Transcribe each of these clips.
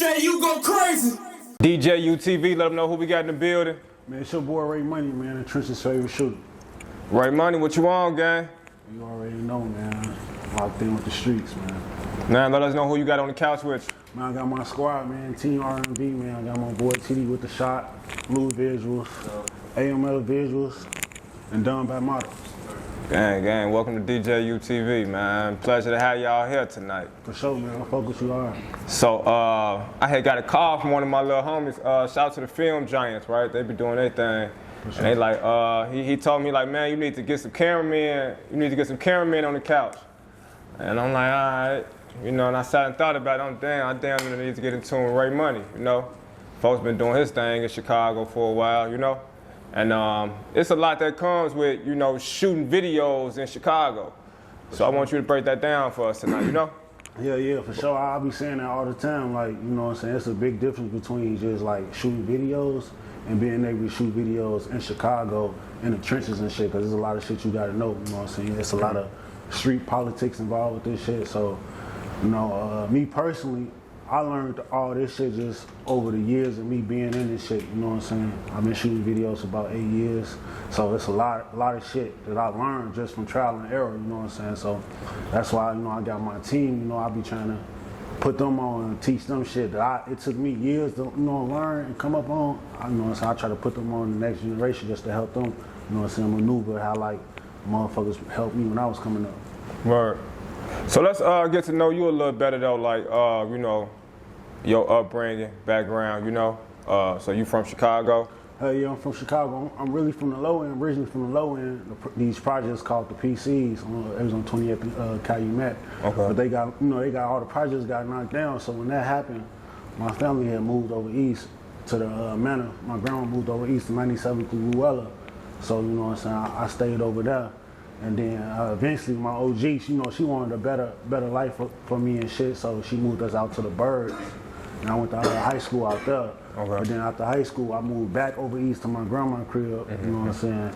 DJ, you go crazy. DJUTV, let them know who we got in the building. Man, it's your boy Rayy Moneyyy, man, the Trench's favorite shooter. Rayy Moneyyy, what you on, gang? You already know, man. Locked in with the streets, man. Now let us know who you got on the couch with you. Man, I got my squad, man. Team R&B, man. I got my boy TD with the shot, Blue Visuals, AML Visuals, and Done by Models. Gang, welcome to DJUTV, man. Pleasure to have y'all here tonight. For sure, man. I fuck with you hard. So, I had got a call from one of my little homies. Shout out to the film giants, right? They be doing their thing. Sure. And they like, he told me like, man, you need to get some cameramen. You need to get some cameramen on the couch. And I'm like, all right. You know, and I sat and thought about it. I damn need to get in tune with Rayy Moneyyy, you know? Folks been doing his thing in Chicago for a while, you know? And it's a lot that comes with, you know, shooting videos in Chicago. So I want you to break that down for us tonight, you know? Yeah, for sure. I'll be saying that all the time. Like, you know what I'm saying? It's a big difference between just like shooting videos and being able to shoot videos in Chicago in the trenches and shit, because there's a lot of shit you gotta know, you know what I'm saying? There's a lot of street politics involved with this shit. So, you know, me personally, I learned all this shit just over the years of me being in this shit, you know what I'm saying? I've been shooting videos for about 8 years, so it's a lot of shit that I learned just from trial and error, you know what I'm saying? So that's why, you know, I got my team, you know, I be trying to put them on and teach them shit that it took me years to, you know, learn and come up on. You know what I'm saying? I try to put them on the next generation just to help them, you know what I'm saying, maneuver how like motherfuckers helped me when I was coming up. Right. So let's get to know you a little better though, like, you know, your upbringing, background, you know. So you from Chicago? Hey, yeah, I'm from Chicago. I'm really from the low end, originally from the low end. These projects called the PCs. It was on 28th Calumet. Okay. But they got, you know, all the projects got knocked down. So when that happened, my family had moved over east to the manor. My grandma moved over east to 97th through Ruella. So, you know what I'm saying, I stayed over there. And then eventually my OG, you know, she wanted a better life for me and shit. So she moved us out to the Birds. And I went to high school out there. Okay. But then after high school, I moved back over east to my grandma's crib, you know what I'm saying?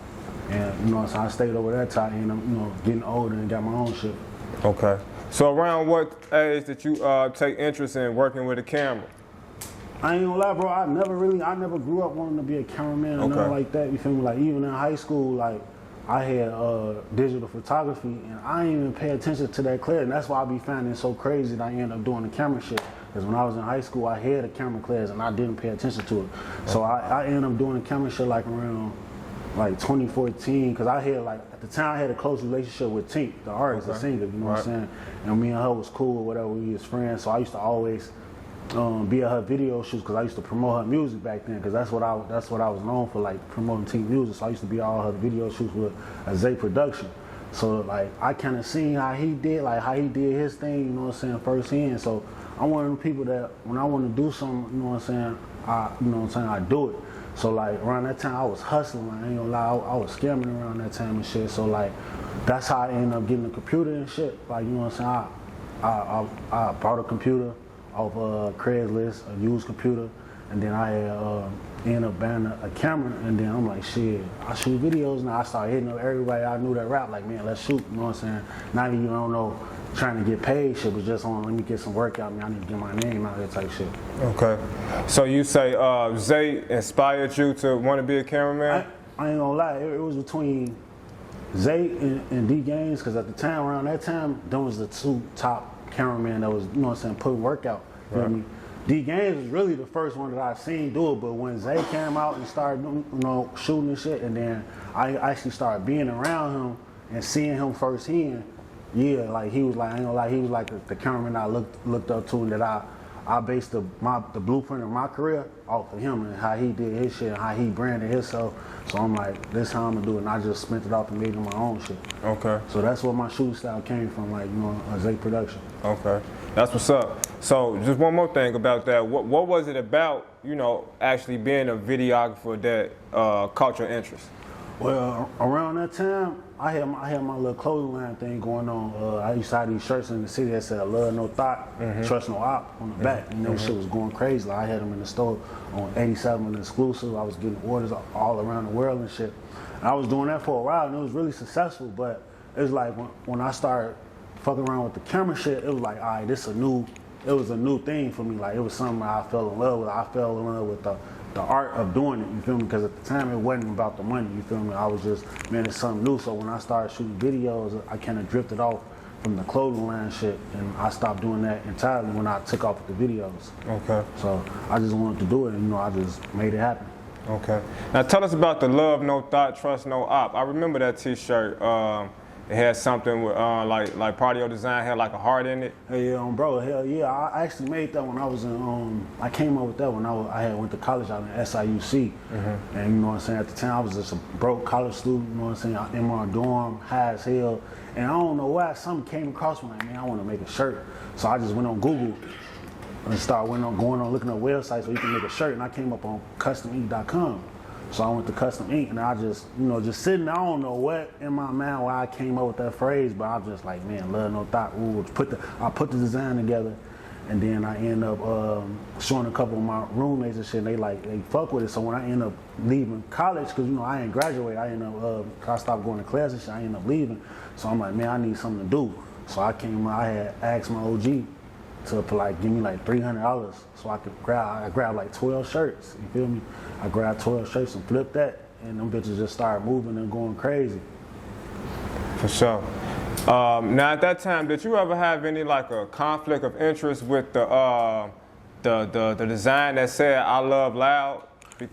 And, you know, so I stayed over there till I ended up, you know, getting older and got my own shit. Okay. So around what age did you take interest in working with a camera? I ain't gonna lie, bro, I never grew up wanting to be a cameraman or nothing like that, you feel me? Like, even in high school, like, I had digital photography, and I didn't even pay attention to that class, and that's why I be finding it so crazy that I ended up doing the camera shit. Because when I was in high school, I had a camera class, and I didn't pay attention to it. So I ended up doing the camera shit like around like 2014, because I had like, at the time I had a close relationship with Tink, the artist, the singer, you know what I'm saying? And me and her was cool or whatever, we was friends, so I used to always be at her video shoots, because I used to promote her music back then, because that's what I was known for, like promoting Tink music. So I used to be all her video shoots with a Zay production. So like I kind of seen how he did his thing, you know what I'm saying, firsthand. So I'm one of them people that when I want to do something, you know what I'm saying, I do it. So like around that time I was hustling, I ain't gonna lie, I was scamming around that time and shit. So like that's how I ended up getting a computer and shit. Like, you know what I'm saying, I bought a computer off Craigslist, a used computer, and then I ended up buying a camera, and then I'm like, shit, I shoot videos now. I started hitting up everybody I knew that rap, like, man, let's shoot, you know what I'm saying? Not even, I don't know, trying to get paid shit, but just on, let me get some work out, man, I need to get my name out here type shit. Okay. So you say Zay inspired you to want to be a cameraman? I ain't gonna lie, it was between Zay and D Gaines, because at the time, around that time, them was the two top cameraman that was, you know what I'm saying, putting work out. Right. I mean, D Gaines was really the first one that I seen do it, but when Zay came out and started, you know, shooting and shit, and then I actually started being around him and seeing him firsthand, yeah, like he was like, I ain't gonna lie, he was like the cameraman I looked up to, and that I based the blueprint of my career off of him and how he did his shit and how he branded himself. So I'm like, this how I'm gonna do it, and I just spent it off and made it my own shit. Okay. So that's where my shooting style came from, like, you know, a Zay production. Okay, that's what's up. So just one more thing about that. What was it about, you know, actually being a videographer that caught your interest? Well, around that time, I had my little clothing line thing going on. I used to have these shirts in the city that said "Love No Thought, Trust No Op" on the back, and that shit was going crazy. Like, I had them in the store on 87 exclusive. I was getting orders all around the world and shit. And I was doing that for a while, and it was really successful. But it was like when I started fucking around with the camera shit, it was like, all right, this is a new it was a new thing for me. Like, it was something I fell in love with. I fell in love with the art of doing it, you feel me? Because at the time, it wasn't about the money, you feel me? I was just, man, it's something new. So when I started shooting videos, I kind of drifted off from the clothing line shit, and I stopped doing that entirely when I took off with the videos. Okay. So I just wanted to do it, and you know, I just made it happen. Okay. Now tell us about the Love No Thought, Trust No Op. I remember that T-shirt. It had something with like part of your design had like a heart in it. Hey, bro, hell yeah! I actually made that when I was in. I came up with that when I had went to college out in SIUC, and you know what I'm saying. At the time, I was just a broke college student. You know what I'm saying. In my dorm, high as hell, and I don't know why something came across me like, man, I want to make a shirt. So I just went on Google and started going on looking at websites where you can make a shirt, and I came up on customink.com. So I went to Custom Ink, and I just, you know, just sitting there, I don't know what in my mind why I came up with that phrase, but I was just like, man, love no thought. I put the design together, and then I end up showing a couple of my roommates and shit, and they fuck with it. So when I end up leaving college, because, you know, I ain't graduate, I stopped going to class and shit, I end up leaving. So I'm like, man, I need something to do. So I had asked my OG to like give me like $300 so I could grab like 12 shirts, you feel me? I grabbed 12 shirts and flipped that, and them bitches just started moving and going crazy. For sure. Now at that time, did you ever have any like a conflict of interest with the design that said "I love loud"?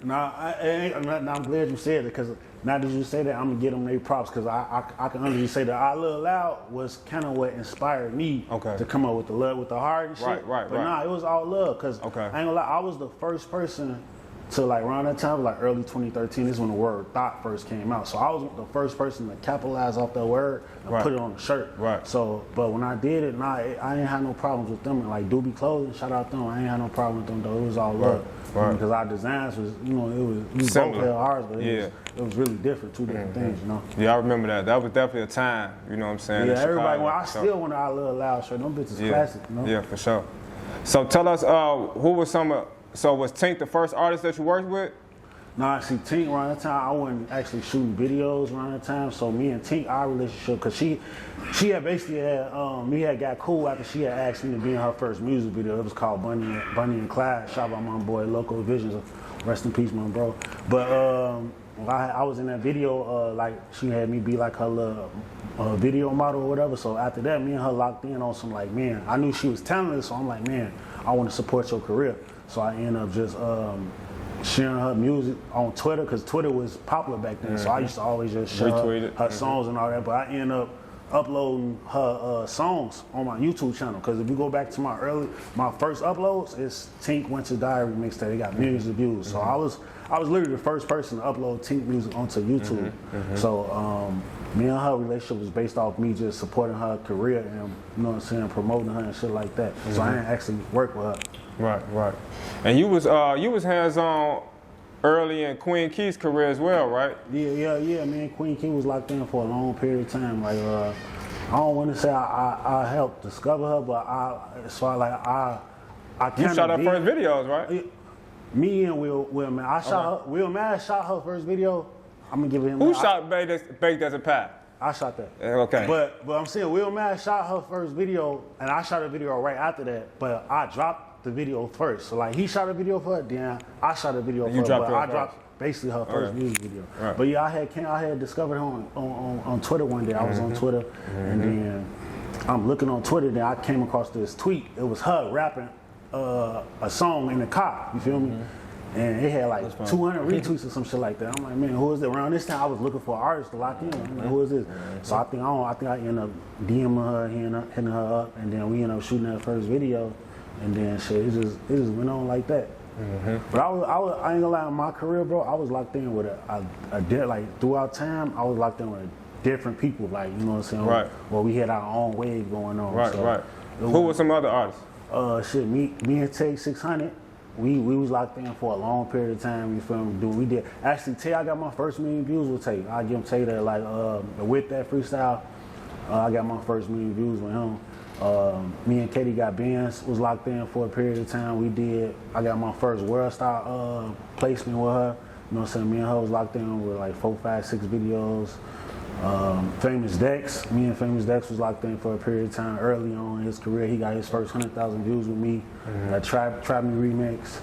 Nah, I'm glad you said it, because now that you say that, I'm gonna get them their props, because I can honestly say that "I Love Loud" was kind of what inspired me to come up with the love with the heart and shit. But nah, it was all love, because I ain't gonna lie, I was the first person to, like, around that time, like early 2013, this is when the word thought first came out. So I was the first person to capitalize off that word and put it on the shirt. So, but when I did it, I ain't had no problems with them. Like Doobie Clothing, shout out them, I ain't had no problem with them though. It was all love. Because our designs was, you know, we both had ours, but it was really different, two different things, you know. Yeah, I remember that. That was definitely a time, you know what I'm saying? Yeah, everybody, I still want "I Love Loud" shirt. Them bitches classic, you know. Yeah, for sure. So tell us, who was so was Tink the first artist that you worked with? Nah, see, Tink around that time, I wasn't actually shooting videos around that time. So me and Tink, our relationship, because she had basically we had got cool after she had asked me to be in her first music video. It was called Bunny and Clyde, shot by my boy Local Visions. Rest in peace, my bro. But I was in that video, like she had me be like her little video model or whatever. So after that, me and her locked in on some, like, man, I knew she was talented, so I'm like, man, I want to support your career. So I ended up just sharing her music on Twitter, because Twitter was popular back then. So I used to always just share her songs and all that. But I ended up uploading her songs on my YouTube channel, because if you go back to my first uploads, it's Tink Winter Diary mixtape. They got millions of views. So I was literally the first person to upload Tink music onto YouTube. So me and her relationship was based off me just supporting her career and, you know what I'm saying, promoting her and shit like that. So I didn't actually work with her. Right. And you was hands-on early in Queen Key's career as well, right? Yeah. Man, Queen Key was locked in for a long period of time. Like, I don't want to say I helped discover her, but I You shot her first videos, right? Me and Will Man. Will Man shot her first video. I'm gonna give it him. Who shot Baked as a Pie? I shot that. Okay. But I'm saying Will Man shot her first video, and I shot a video right after that. But I dropped the video first. So like he shot a video for her, then I shot a video for her. But I dropped basically her first music video. Right. But yeah, I had discovered her on Twitter one day. I was on Twitter, and then I'm looking on Twitter. Then I came across this tweet. It was her rapping a song in the car. You feel me? And it had like 200 retweets or some shit like that. I'm like, man, who is it? Around this time, I was looking for an artist to lock in. I'm like, who is this? So I think I ended up DMing her, hitting her up, and then we ended up shooting that first video, and then shit, it just went on like that. But I ain't gonna lie, in my career, bro, I was locked in with like throughout time, I was locked in with different people, like, you know what I'm saying? Right. Well, we had our own wave going on. Right. Who were some other artists? Me and Tay 600. We was locked in for a long period of time. You feel me? We did. Actually, Tay, I got my first million views with Tay. I give him Tay that, like, with that freestyle. I got my first million views with him. Me and Katie got Benz, was locked in for a period of time. I got my first World Star placement with her. You know what I'm saying? Me and her was locked in with like 4, 5, 6 videos. Famous Dex, me and Famous Dex was locked in for a period of time early on in his career. He got his first 100,000 views with me. That Trap Me remix.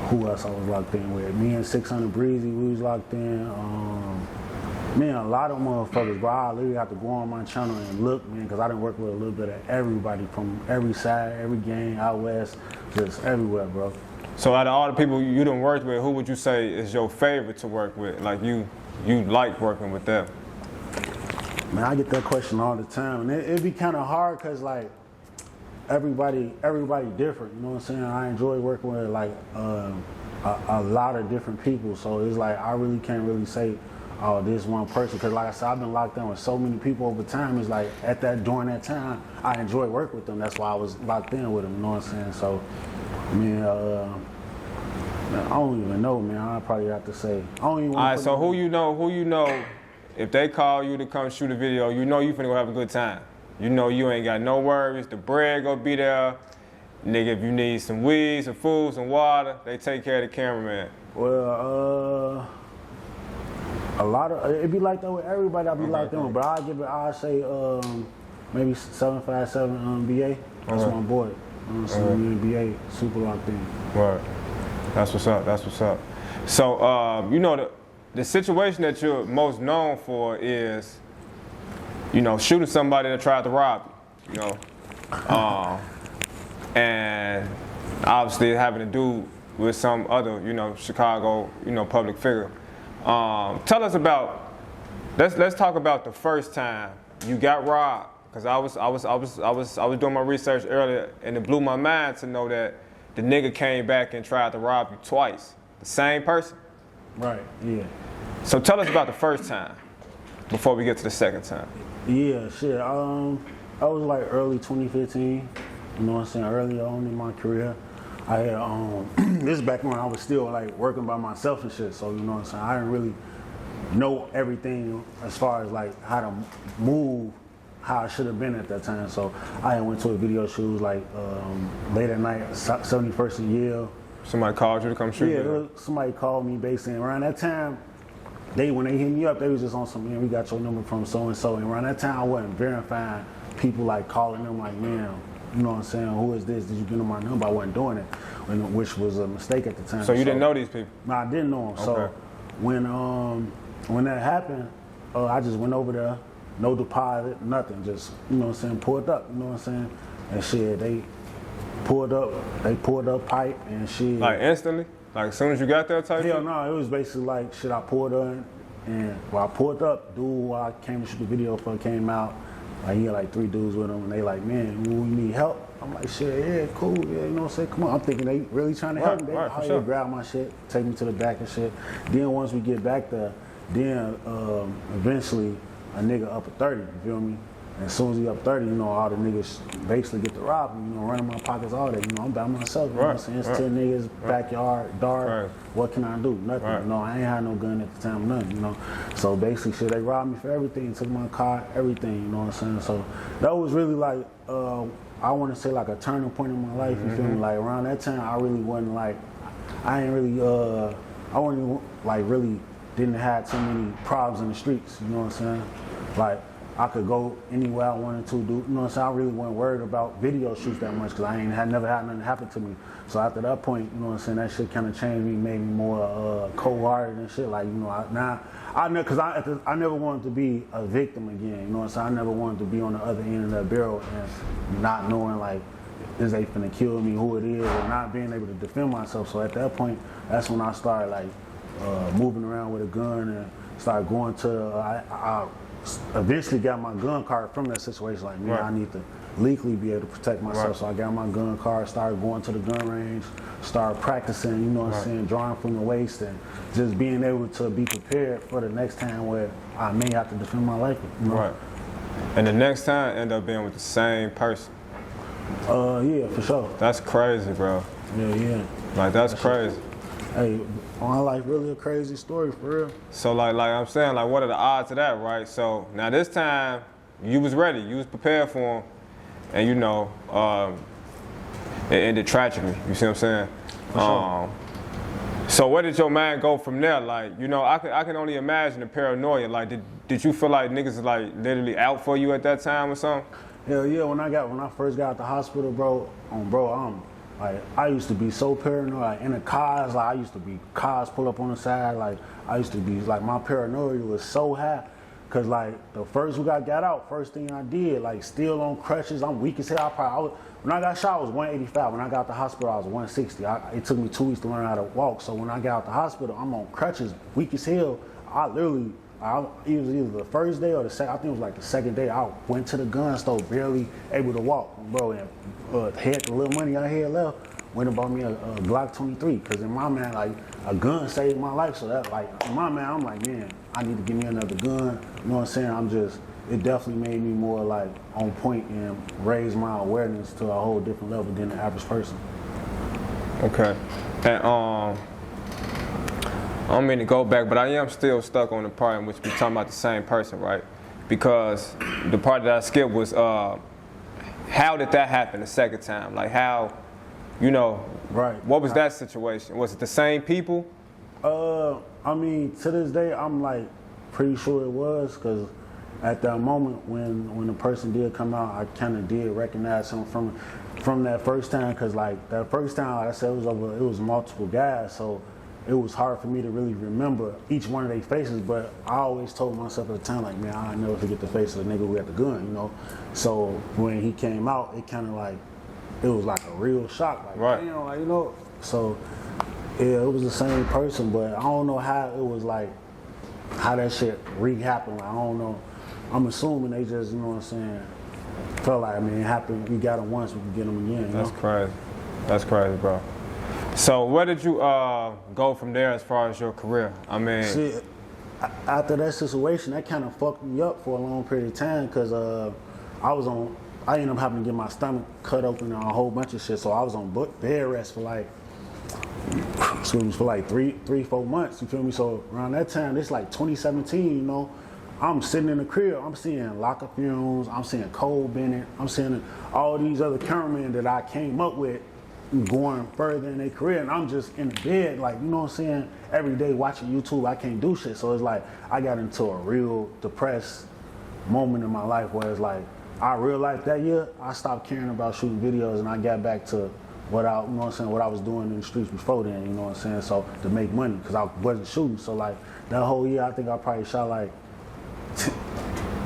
Who else I was locked in with? Me and 600 Breezy, we was locked in. Man, a lot of motherfuckers, bro. I literally have to go on my channel and look, man, because I done work with a little bit of everybody from every side, every gang, out west, just everywhere, bro. So out of all the people you done worked with, who would you say is your favorite to work with? Like you like working with them? Man, I get that question all the time, and it'd be kind of hard because like everybody different. You know what I'm saying? I enjoy working with like a lot of different people, so it's like I really can't really say, oh, this one person, because like I said, I've been locked in with so many people over time. It's like during that time, I enjoy working with them. That's why I was locked in with them. You know what I'm saying? So, man, I don't even know, man. I probably have to say. I don't even. All right, so who you know, if they call you to come shoot a video, you know you finna go have a good time. You know you ain't got no worries. The bread gonna be there. Nigga, if you need some weed, some food, some water, they take care of the cameraman. Well, a lot of it be like that with everybody. I be locked in, but I say maybe 757 BA. That's my boy. BA super locked in. Right. That's what's up. That's what's up. So you know the situation that you're most known for is, you know, shooting somebody that tried to rob you. You know, and obviously having to do with some other, you know, Chicago, you know, public figure. Tell us about. Let's talk about the first time you got robbed, because I was doing my research earlier, and it blew my mind to know that the nigga came back and tried to rob you twice. The same person. Right. Yeah. So tell us about the first time before we get to the second time. Yeah. Shit. I was like early 2015. You know what I'm saying? Early on in my career. I had, this is back when I was still like working by myself and shit, so you know what I'm saying, I didn't really know everything as far as like how to move how I should have been at that time. So I went to a video shoot like late at night, 71st of Yale. Somebody called you to come shoot? Yeah, somebody called me basically around that time. When they hit me up, they was just on some, man, we got your number from so-and-so, and around that time I wasn't verifying people, like calling them like, man, you know what I'm saying, who is this? Did you give them my number? I wasn't doing it, which was a mistake at the time. So you didn't know these people? No, I didn't know them. Okay. So when that happened, I just went over there, no deposit, nothing, just, you know what I'm saying, pulled up, you know what I'm saying? And shit, they pulled up pipe and shit. Like instantly? Like as soon as you got there type Hell no, it was basically like shit, I pulled up, and I pulled up, dude who I came to shoot the video for came out. Like, he had like 3 dudes with him, and they like, man, we need help. I'm like, shit, yeah, cool, yeah, you know what I'm saying? Come on. I'm thinking they really trying to help me. They sure. Grab my shit, take me to the back and shit. Then once we get back there, then eventually a nigga up at 30, you feel me? And as soon as he up 30, you know, all the niggas basically get to rob me, you know, running my pockets all day. You know, I'm by myself, you know what I'm saying? It's 10 niggas, backyard, dark. What can I do? Nothing. You know, I ain't had no gun at the time, nothing, you know. So basically, shit, they robbed me for everything, took my car, everything, you know what I'm saying? So that was really like, I want to say like a turning point in my life, you feel me? Like around that time, I really wasn't like, I wasn't like really didn't have too many problems in the streets, you know what I'm saying? Like, I could go anywhere I wanted to do, you know what I'm saying? I really wasn't worried about video shoots that much because I never had nothing happen to me. So after that point, you know what I'm saying, that shit kind of changed me, made me more cold-hearted and shit. Like, you know, I never wanted to be a victim again, you know what I'm saying? I never wanted to be on the other end of that barrel and not knowing, like, is they finna kill me, who it is, or not being able to defend myself. So at that point, that's when I started, like, moving around with a gun and started going to, I eventually got my gun card from that situation. Like, man, I need to legally be able to protect myself. So I got my gun card, started going to the gun range, started practicing, you know what I'm saying, drawing from the waist, and just being able to be prepared for the next time where I may have to defend my life. You know? Right. And the next time end up being with the same person. Yeah, for sure. That's crazy, bro. Yeah. Like, that's crazy. Hey, my life really a crazy story, for real. So like I'm saying, like, what are the odds of that, right? So now this time, you was ready, you was prepared for him, and you know, it ended tragically. You see what I'm saying? So where did your mind go from there? Like, you know, I can only imagine the paranoia. Like, did you feel like niggas like literally out for you at that time or something? Hell yeah, when I first got out the hospital, bro, I used to be so paranoid. Like, in the cars, like I used to be cars pull up on the side. Like I used to be like my paranoia was so high. Cause like the first week I got out, first thing I did, like still on crutches, I'm weak as hell. When I got shot, I was 185. When I got out the hospital, I was 160. It took me 2 weeks to learn how to walk. So when I got out the hospital, I'm on crutches, weak as hell. I literally, it was either the first day or the second, I think it was like the second day, I went to the gun store, barely able to walk, bro, and had the little money I had left, went and bought me a Glock 23. Cause in my mind, like a gun saved my life. So that, like, in my mind, I'm like, man, I need to give me another gun. You know what I'm saying? It definitely made me more like on point and raised my awareness to a whole different level than the average person. Okay. And I don't mean to go back, but I am still stuck on the part in which we're talking about the same person, right? Because the part that I skipped was how did that happen the second time? Like how, you know, right? What was that situation? Was it the same people? I mean, to this day, I'm like pretty sure it was, because at that moment when the person did come out, I kind of did recognize him from that first time, because like that first time, like I said, it was multiple guys, so it was hard for me to really remember each one of their faces. But I always told myself at the time, like, man, I'll never forget the face of the nigga who had the gun, you know. So when he came out, it kind of like it was like a real shock, like, right. Damn, like, you know. So yeah, it was the same person, but I don't know how it was like, how that shit re-happened. Like, I don't know. I'm assuming they just, you know what I'm saying, felt like, I mean, it happened, we got them once, we can get them again, you know? That's crazy. That's crazy, bro. So where did you go from there as far as your career? I mean... See, after that situation, that kind of fucked me up for a long period of time, because I ended up having to get my stomach cut open and a whole bunch of shit, so I was on bed rest for like, for like 3-4 months, you feel me? So around that time, it's like 2017, you know, I'm sitting in the crib, I'm seeing Locker Fumes, I'm seeing Cole Bennett, I'm seeing all these other cameramen that I came up with going further in their career, and I'm just in the bed, like, you know what I'm saying, every day watching YouTube, I can't do shit. So it's like, I got into a real depressed moment in my life where it's like, I realized that year, I stopped caring about shooting videos, and I got back to what I was doing in the streets before then, you know what I'm saying, so to make money, because I wasn't shooting. So like, that whole year, I think I probably shot like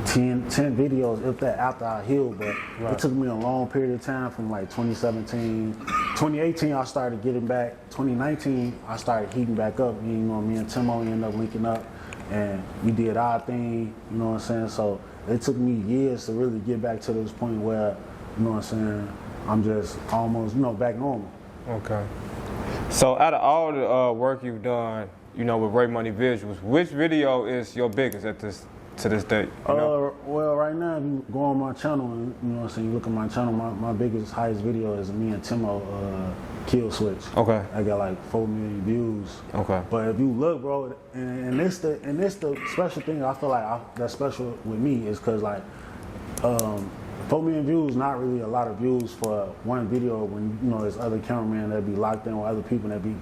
10 videos, if that, after I healed, but right. It took me a long period of time from like 2017, 2018 I started getting back, 2019 I started heating back up, you know, me and Timo ended up linking up, and we did our thing, you know what I'm saying, so it took me years to really get back to this point where, you know what I'm saying, I'm just almost, you know, back normal. Okay. So out of all the work you've done, you know, with Rayy Moneyyy visuals, which video is your biggest to this date? You know? Well, right now, if you go on my channel, and you know what I'm saying, you look at my channel, my biggest, highest video is me and Timo kill switch. Okay. I got like 4 million views. Okay. But if you look, bro, and this the special thing I feel like that's special with me is because like 4 million views, not really a lot of views for one video when, you know, there's other cameramen that be locked in with other people that be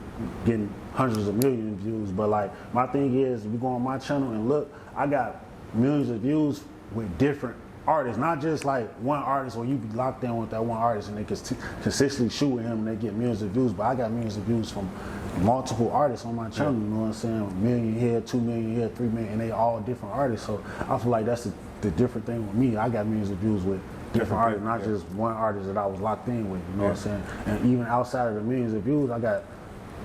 getting hundreds of millions of views. But like, my thing is, if you go on my channel and look, I got millions of views with different artists, not just like one artist where you be locked in with that one artist and they consistently shoot with him and they get millions of views, but I got millions of views from multiple artists on my channel, you know what I'm saying? 1 million here, 2 million here, 3 million, and they all different artists. So I feel like that's the different thing with me. I got millions of views with different artists, not just one artist that I was locked in with, you know what I'm saying? And even outside of the millions of views, I got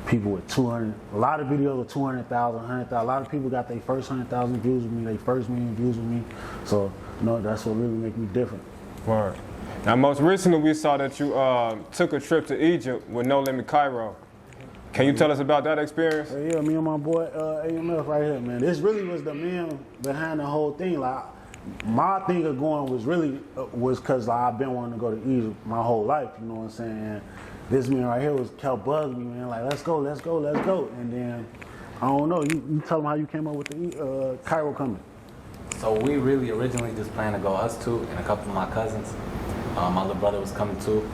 people with 200, a lot of videos with 200,000, 100,000. A lot of people got their first 100,000 views with me, their first million views with me. So, you know, that's what really make me different. Word. Now, most recently, we saw that you took a trip to Egypt with No Limit Kyro. Can you tell us about that experience? Yeah, me and my boy AMF right here, man. This really was the man behind the whole thing. Like, my thing of going was really was because like, I've been wanting to go to Egypt my whole life, you know what I'm saying? And this man right here kept bugging me, man, like, let's go. And then, I don't know, you tell them how you came up with the Kyro coming. So we originally just planned to go, us two and a couple of my cousins. My little brother was coming too.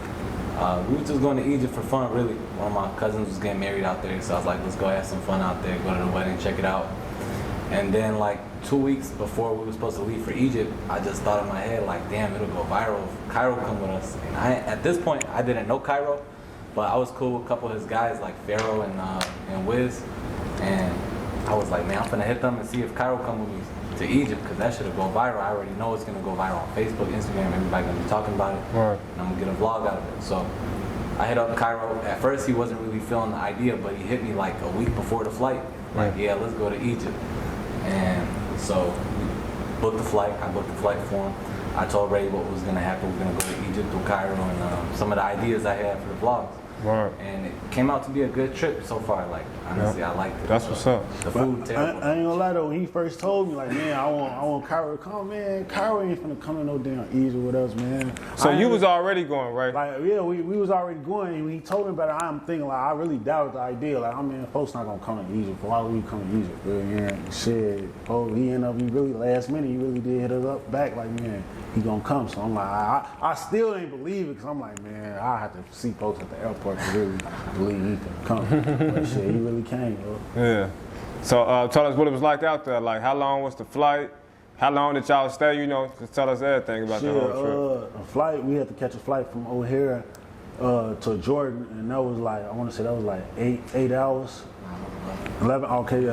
We were just going to Egypt for fun, really. One of my cousins was getting married out there, so I was like, let's go have some fun out there, go to the wedding, check it out. And then like 2 weeks before we were supposed to leave for Egypt, I just thought in my head like, damn, it'll go viral if Kyro come with us. And at this point, I didn't know Kyro, but I was cool with a couple of his guys like Pharaoh and Wiz. And I was like, man, I'm finna hit them and see if Kyro come with me to Egypt, because that should have go viral. I already know it's gonna go viral on Facebook, Instagram, everybody gonna be talking about it. Right. And I'm gonna get a vlog out of it. So I hit up Kyro. At first he wasn't really feeling the idea, but he hit me like a week before the flight. Like, yeah, let's go to Egypt. And so we booked the flight. I booked the flight for him. I told Rayy what was gonna happen. We're gonna go to Egypt through Kyro and some of the ideas I had for the vlogs. Right. And it came out to be a good trip so far. Like, honestly, I liked it. That's what's up. The food, terrible. I ain't gonna lie though, when he first told me, like, man, I want Kyro to come, man. Kyro ain't finna come to no damn Egypt with us, man. So you was already going, right? Like, yeah, we was already going, and when he told me about it, I'm thinking, like, I really doubted the idea. Like, I mean, folks not gonna come to Egypt. Why would we come to Egypt? But, yeah, shit. Oh, he ended up, he really, last minute, he really did hit us up back, like, man, he gonna come. So I'm like, I still ain't believe it, because I'm like, man, I have to see folks at the airport to really believe he can come. But shit, he really came, bro. Yeah. So tell us what it was like out there. Like, how long was the flight? How long did y'all stay? You know, just tell us everything about the whole trip. A flight, we had to catch a flight from O'Hare to Jordan, and that was like, I want to say that was like 8 hours. 11, okay, yeah.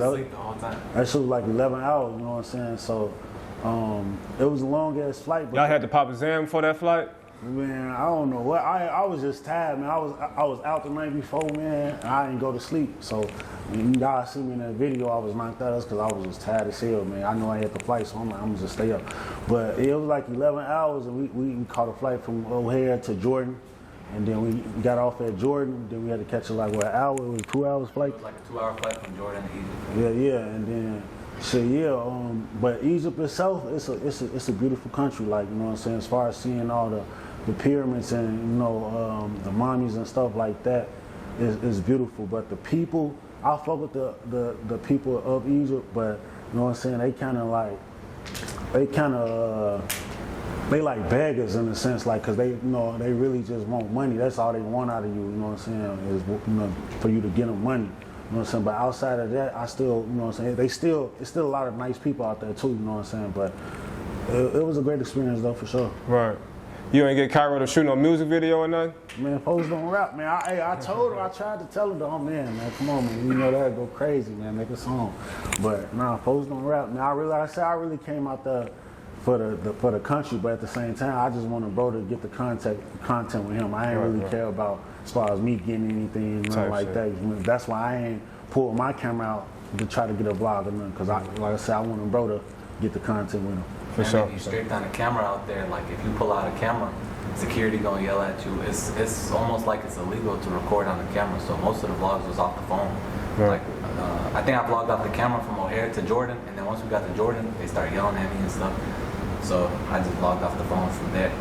That shit was like 11 hours, you know what I'm saying? So it was a long ass flight. Y'all had to pop a Zam for that flight? Man, I don't know what. I was just tired, man. I was out the night before, man. And I didn't go to sleep. So when you guys see me in that video, I was knocked out. That's because I was just tired as hell, man. I know I had the flight, so I'm like, I'm gonna just stay up. But it was like 11 hours, and we caught a flight from O'Hare to Jordan, and then we got off at Jordan. Then we had to catch like what, an hour? It was 2 hours flight. It was like a 2-hour flight from Jordan to Egypt. Yeah, and then. So yeah, but Egypt itself, it's a beautiful country. Like, you know what I'm saying. As far as seeing all the pyramids and, you know, the mummies and stuff like that is beautiful. But the people, I fuck with the people of Egypt, but you know what I'm saying, they like beggars in a sense, like, cause they, you know, they really just want money. That's all they want out of you. You know what I'm saying, is, you know, for you to get them money. You know what I'm saying? But outside of that, I still, you know what I'm saying, it's still a lot of nice people out there too, you know what I'm saying? But it was a great experience though, for sure. Right. You ain't get Kyro to shoot no music video or nothing? Man, folks don't rap, man. I told him, I tried to tell him, though, man, come on, man. You know that, go crazy, man, make a song. But nah, folks don't rap, man. I really came out there for the country, but at the same time, I just wanted bro to get the content with him. I ain't really care about as far as me getting anything, nothing like that. That's why I ain't pulled my camera out to try to get a vlog or nothing, because like I said, I wanted bro to get the content with him. For sure. If you straight on the camera out there, like if you pull out a camera, security gonna yell at you. It's almost like it's illegal to record on the camera. So most of the vlogs was off the phone. Right. Like I think I vlogged off the camera from O'Hare to Jordan, and then once we got to Jordan, they started yelling at me and stuff. So I just vlogged off the phone from there.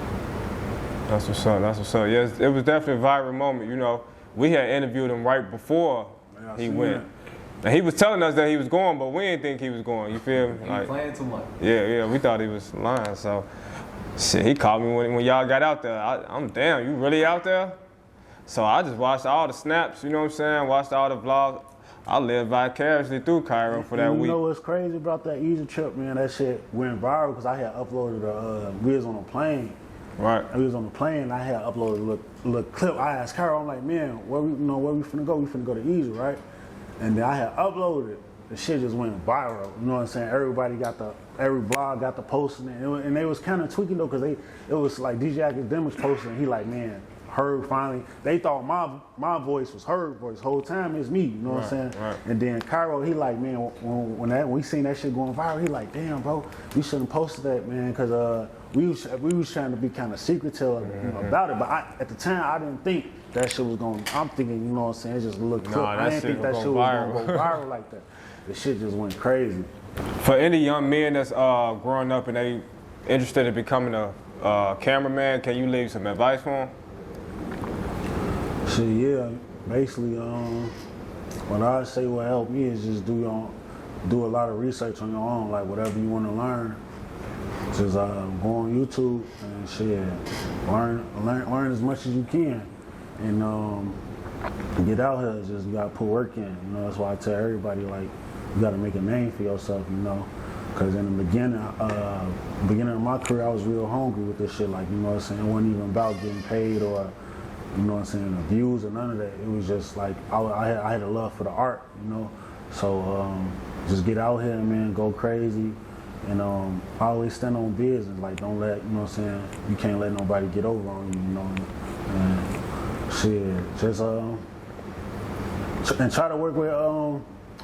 That's what's up. That's what's up. Yes, it was definitely a viral moment. You know, we had interviewed him right before he went. And he was telling us that he was going, but we didn't think he was going. You feel me? He was playing too much. Yeah, we thought he was lying. So, shit, he called me when y'all got out there. I'm damn, you really out there? So I just watched all the snaps, you know what I'm saying? Watched all the vlogs. I lived vicariously through Kyro for that week. You know what's crazy about that Egypt trip, man? That shit went viral because I had uploaded we was on a plane. Right. We was on the plane. I had uploaded a little clip. I asked Kyro, I'm like, man, where we finna go? We finna go to Egypt, right? And then I had uploaded it. The shit just went viral. You know what I'm saying? Every blog got the posting, and they was kind of tweaking though, because it was like DJ Academics posting. He like, man, Herb finally. They thought my voice was Herb voice. Whole time it's me. You know what I'm saying? Right. And then Kyro, he like, man, when we seen that shit going viral, he like, damn, bro, we shouldn't posted that, man, because we was trying to be kind of secretive about it. But at the time, I didn't think that shit was going. I'm thinking, you know what I'm saying? It just looked clip. I didn't think that shit was going to go viral like that. The shit just went crazy. For any young men that's growing up and they interested in becoming a cameraman, can you leave some advice for them? Shit, yeah. Basically, what I say will help me is just do a lot of research on your own, like whatever you want to learn. Just go on YouTube and shit, learn as much as you can. and get out here. Just you gotta put work in. You know, that's why I tell everybody like you gotta make a name for yourself. You know, because in the beginning of my career, I was real hungry with this shit. Like, you know what I'm saying? It wasn't even about getting paid or, you know what I'm saying, the views or none of that. It was just like I had a love for the art. You know, so just get out here, man, go crazy. And I always stand on business. Like, don't let, you know what I'm saying, you can't let nobody get over on you, you know. And shit, just and try to work with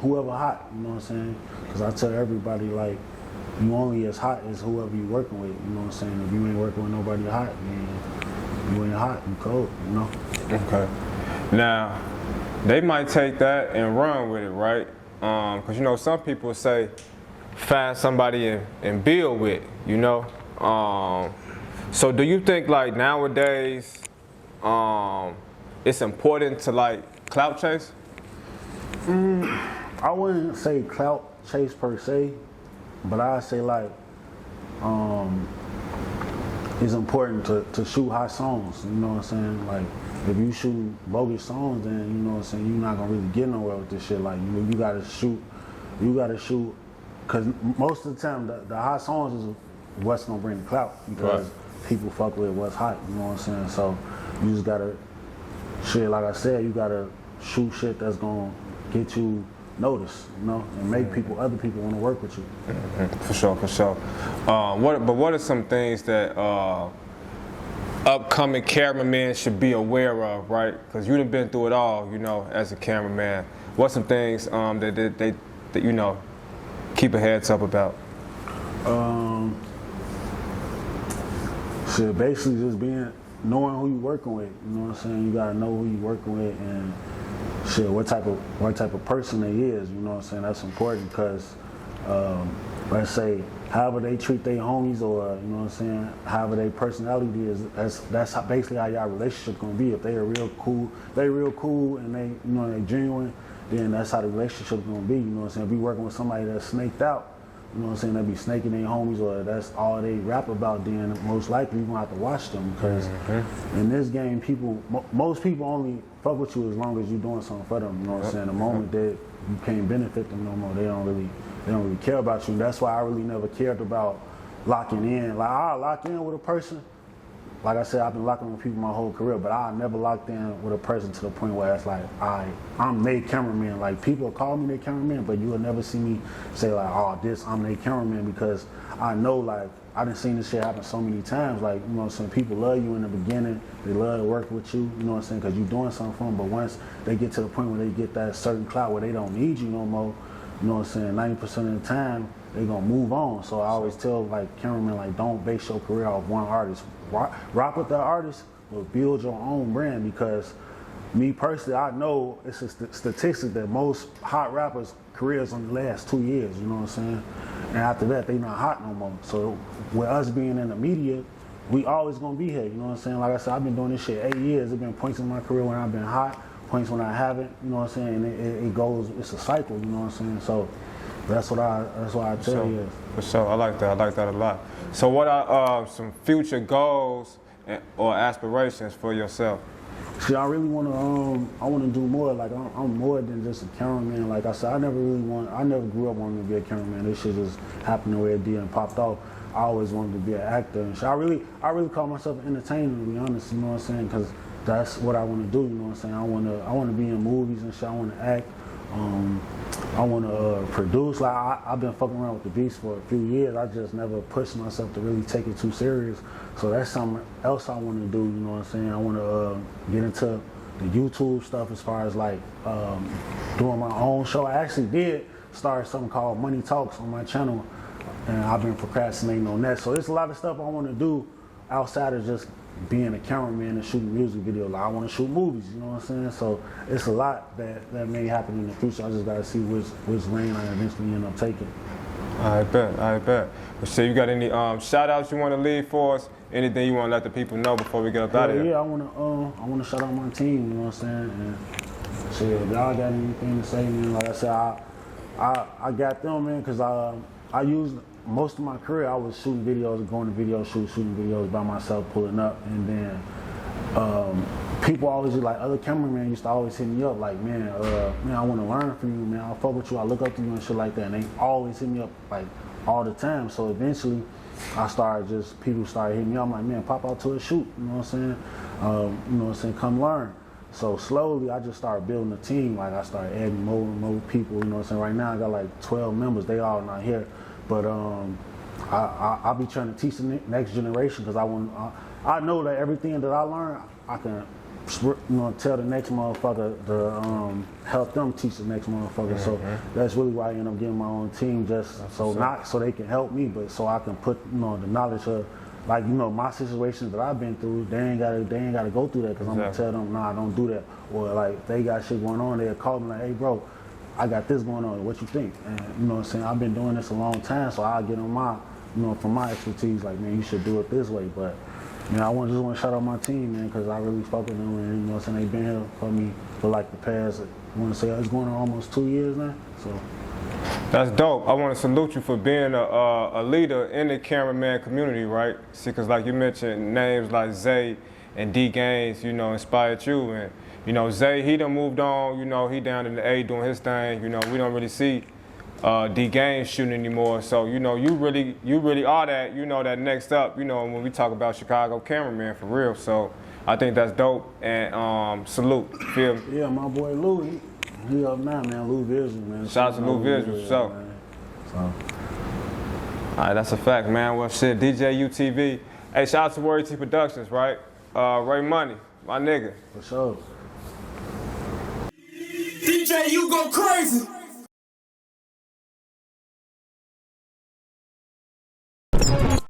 whoever hot, you know what I'm saying? Because I tell everybody, like, you only as hot as whoever you working with, you know what I'm saying? If you ain't working with nobody hot, then you ain't hot, you cold, you know? Okay. Now, they might take that and run with it, right? Because, you know, some people say, find somebody and build with, you know? So do you think, like, nowadays, it's important to, like, clout chase? I wouldn't say clout chase per se, but I'd say like it's important to shoot hot songs, you know what I'm saying? Like if you shoot bogus songs, then you know what I'm saying, you're not gonna really get nowhere with this shit. Like you gotta shoot, because most of the time the hot songs is what's gonna bring the clout, because people fuck with what's hot, you know what I'm saying? So you just gotta, shit, like I said, you gotta shoot shit that's gonna get you noticed, you know, and make other people want to work with you. For sure, for sure. What are some things that upcoming cameramen should be aware of, right? Because you've been through it all, you know, as a cameraman. What's some things that you know, keep a heads up about? Shit, basically just knowing who you're working with. You know what I'm saying? You gotta know who you're working with and shit, what type of person they is. You know what I'm saying? That's important because, let's say, however they treat their homies, or you know what I'm saying, however their personality is, that's basically how y'all relationship gonna be. If they are real cool, and they, you know, they genuine, then that's how the relationship gonna be. You know what I'm saying? If we working with somebody that's snaked out, you know what I'm saying, they be snaking their homies, or that's all they rap about, then most likely you're gonna have to watch them, because in this game, most people only fuck with you as long as you're doing something for them. You know what I'm saying? The moment that you can't benefit them no more, they don't really care about you. That's why I really never cared about locking in. Like, I'll lock in with a person. Like I said, I've been locking with people my whole career, but I never locked in with a person to the point where it's like, I'm their cameraman. Like, people call me their cameraman, but you will never see me say like, oh, I'm their cameraman, because I know, like, I done seen this shit happen so many times. Like, you know what I'm saying, people love you in the beginning, they love to work with you, you know what I'm saying, because you're doing something for them, but once they get to the point where they get that certain clout where they don't need you no more, you know what I'm saying, 90% of the time, they gonna move on. So I always tell, like, cameramen, like, don't base your career off one artist. Rock with that artist, but build your own brand, because me personally, I know it's a statistic that most hot rappers' careers only last 2 years, you know what I'm saying? And after that, they not hot no more. So with us being in the media, we always gonna be here, you know what I'm saying? Like I said, I've been doing this shit 8 years. There's been points in my career when I've been hot, points when I haven't, you know what I'm saying? And it goes, it's a cycle, you know what I'm saying? So that's what I tell you. For sure, I like that a lot. So what are some future goals or aspirations for yourself? See, I really want to do more. Like, I'm more than just a cameraman. Like I said, I never grew up wanting to be a cameraman. This shit just happened the way it did and popped off. I always wanted to be an actor and shit. I really call myself an entertainer, to be honest, you know what I'm saying? Because that's what I want to do, you know what I'm saying? I want to be in movies and shit. I want to act. I want to produce. Like, I've been fucking around with the beats for a few years. I just never pushed myself to really take it too serious. So that's something else I want to do, you know what I'm saying? I want to get into the YouTube stuff as far as like doing my own show. I actually did start something called Money Talks on my channel, and I've been procrastinating on that. So there's a lot of stuff I want to do outside of just being a cameraman and shooting music videos. Like, I want to shoot movies, you know what I'm saying? So it's a lot that may happen in the future. I just got to see which lane I eventually end up taking. I bet. So you got any shout outs you want to leave for us? Anything you want to let the people know before we get up out of here? Yeah, I want to shout out my team, you know what I'm saying? And shit, if y'all got anything to say, man, like I said, I got them, man, because I used most of my career, I was shooting videos, going to video shoots, shooting videos by myself, pulling up, and then people always like other cameramen used to always hit me up like, man, I want to learn from you, man. I fuck with you, I look up to you and shit like that. And they always hit me up like all the time. So eventually, people started hitting me up. I'm like, man, pop out to a shoot. You know what I'm saying? You know what I'm saying? Come learn. So slowly, I just started building a team. Like I started adding more and more people. You know what I'm saying? Right now, I got like 12 members. They all not here, but I'll be trying to teach the next generation because I know that everything that I learn, I can, tell the next motherfucker to help them teach the next motherfucker. So that's really why I end up getting my own team, not so they can help me, but so I can put the knowledge of, like, my situations that I've been through. They ain't gotta go through that because I'm gonna tell them, nah, don't do that. Or like if they got shit going on, they'll call me like, hey bro, I got this going on. What you think? And you know what I'm saying? I've been doing this a long time, so I'll get on my, from my expertise, like, man, you should do it this way. But I just want to shout out my team, man, because I really fuck with them, and you know what I'm saying? They've been here for me for like the past, I want to say it's going on almost 2 years now. So. That's dope. I want to salute you for being a leader in the cameraman community, right? See, because like you mentioned, names like Zay and D Gaines, inspired you. And, Zay, he done moved on, he down in the A doing his thing. We don't really see D Gaines shooting anymore. So, you really are that, that next up, when we talk about Chicago cameraman for real. So I think that's dope, and salute, feel me? Yeah, my boy Lou, he up now, man. Lou Visual, man. Shout out to Lou Visual, so. All right, that's a fact, man. Well, shit, DJUTV. Hey, shout out to Worry T Productions, right? Rayy Moneyyy, my nigga. For sure. DJ, you go crazy.